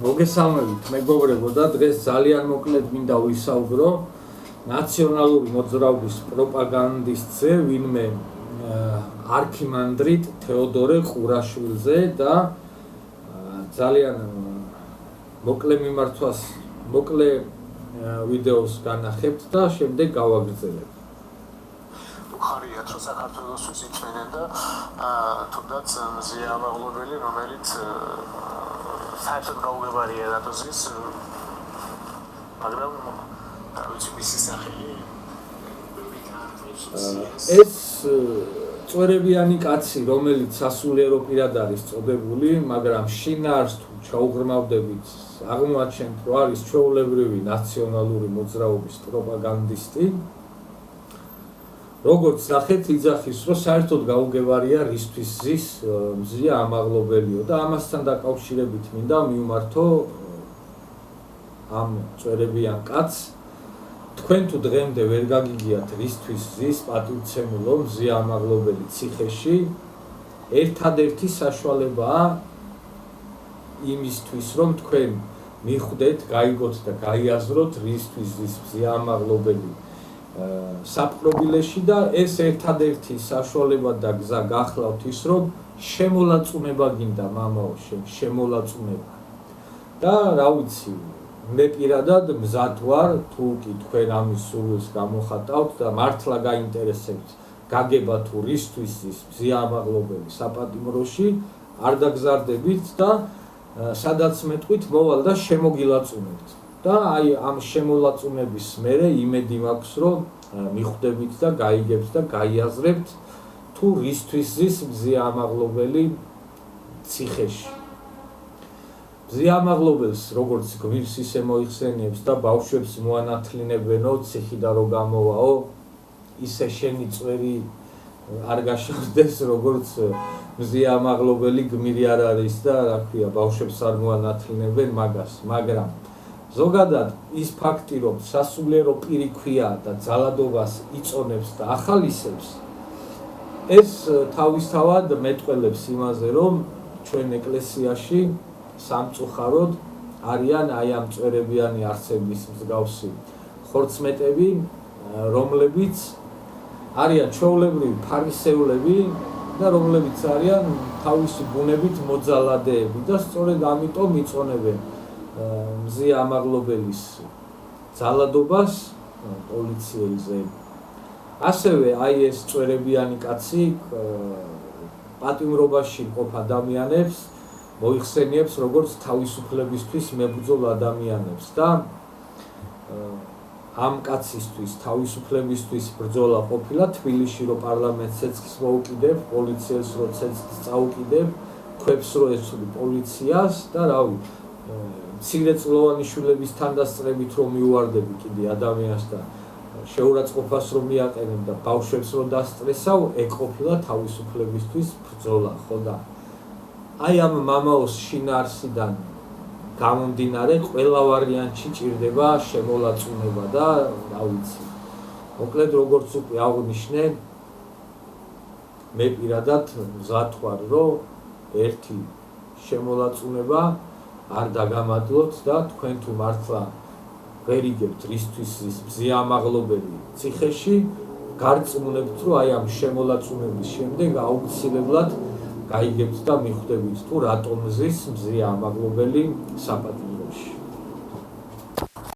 მოგესალმებით მეგობრებო და დღეს ძალიან მოკლედ მინდა ვისაუბრო ნაციონალური მოძრაობის პროპაგანდისტზე ვინმე არქიმანდრიტ თეოდორე ყურაშვილზე და ძალიან მოკლე მიმართვას მოკლე ვიდეოს განახებთ და შემდეგ გავაგრძელებთ. ხარიათ რომ საქართველოს იწვენენ და თუნდაც მზიამაღლობელი რომელიც საერთოდ გაუგებარია რატოზის მაგრამ თავისი მისი სახელი ეს წვერებიანი კაცი რომელიც სასულიერო პირად არის წოდებული მაგრამ შინაარს თუ ჩაუღრმავდებით აღმოაჩენთ რომ არის ჩვეულებრივი ნაციონალური მოძრაობის პროპაგანდისტი როგორც ნახეთ იძახის რომ საერთოდ გაუგებარია რისთვის ზის მზია ამაღლობელიო და ამასთან დაკავშირებით მინდა მივმართო ამ წვერებიან კაცს თქვენ თუ დღემდე ვერ გაგიგიათ რისთვის ზის პატივცემულო მზია ამაღლობელი ციხეში ერთადერთი საშუალებაა იმისთვის რომ თქვენ მიხვდეთ გაიგოთ და გაიაზროთ რისთვის ზის მზია ამაღლობელი საპყრობილეში და ეს ერთადერთი საშუალება და გზა გახლავთ ის რომ შემოლაწუნება გინდა მამაო შემოლაწუნება და რა ვიცი მე პირადად მზად ვარ თუ კი თქვენ ამის სურვილს გამოხატავთ და მართლა გაინტერესებთ გაგება თუ რისთვის ის მზია ამაღლობელი საპატიმროში არ დაგზარდებით და სადაც მეტყვით მოვალ და შემოგილაწუნებთ და აი ამ შემოლაწუნების მერე იმედი მაქვს რომ მიხვდებით და გაიგებთ და გაიაზრებთ თუ რისთვის ზის მზია ამაღლობელი ციხეში მზია ამაღლობელს როგორც გვირს ისე მოიხსენიებს და ბავშვებს მოანათლინებენო ციხი და რო გამოვაო ისე შენი წვერი არ გაშორდეს როგორც მზია ამაღლობელი გმირი არ არის და რა ქვია ბავშვებს არ მოანათლინებენ მაგას მაგრამ ზოგადად ის ფაქტი რომ სასულიერო პირი ქვია და ძალადობას იწონებს და ახალისებს ეს თავისთავად მეტყველებს იმაზე რომ ჩვენ ეკლესიაში სამწუხაროდ არიან აი ამ წვერებიანი არსების მსგავსი ხორცმეტები რომლებიც არიან ჩვეულებრივი ფარისევლები და რომლებიც არიან თავისი ბუნებით მოძალადეები და სწორედ ამიტომ იწონებენ მზია ამაღლობელის ძალადობას პოლიციელზე ასევე აი ეს წვერებიანი კაცი პატიმრობაში მყოფ ადამიანებს მოიხსენიებს როგორც თავისუფლებისთვის მებრძოლ ადამიანებს და ამ კაცისთვის თავისუფლებისთვის ბრძოლა ყოფილა თბილისში რო პარლამენტს ცეცხლს მოუკიდებ პოლიციელს რო ცეცხლს წაუკიდებ ქვებს რო ეცვლი პოლიციას და რავი მცირეწლოვანი შვილების თანდასწრებით რომ მიუვარდები კიდე ადამიანს და შეურაცხყოფას რომ მიაყენებ და ბავშვებს რომ დასტრესავ ეგ ყოფილა თავისუფლებისთვის ბრძოლა ხო და აი ამ მამაოს შინაარსიდან გამომდინარე ყველა ვარიანტში ჭირდება შემოლაწუნება და რა ვიცი მოკლედ როგორც უკვე აღნიშნე მე პირადად მზად ვარ რომ ერთი შემოლაწუნება არ დაგამადლოთ და თქვენ თუ მართლა ვერ იგებთ რისთვის ის მზია ამაღლობელი ციხეში გარწმუნებთ რომ აი ამ შემოლაწუნების შემდეგ აუცილებლად გაიგებთ და მიხვდებით თუ რატომ ზის მზია ამაღლობელი საპატიმრო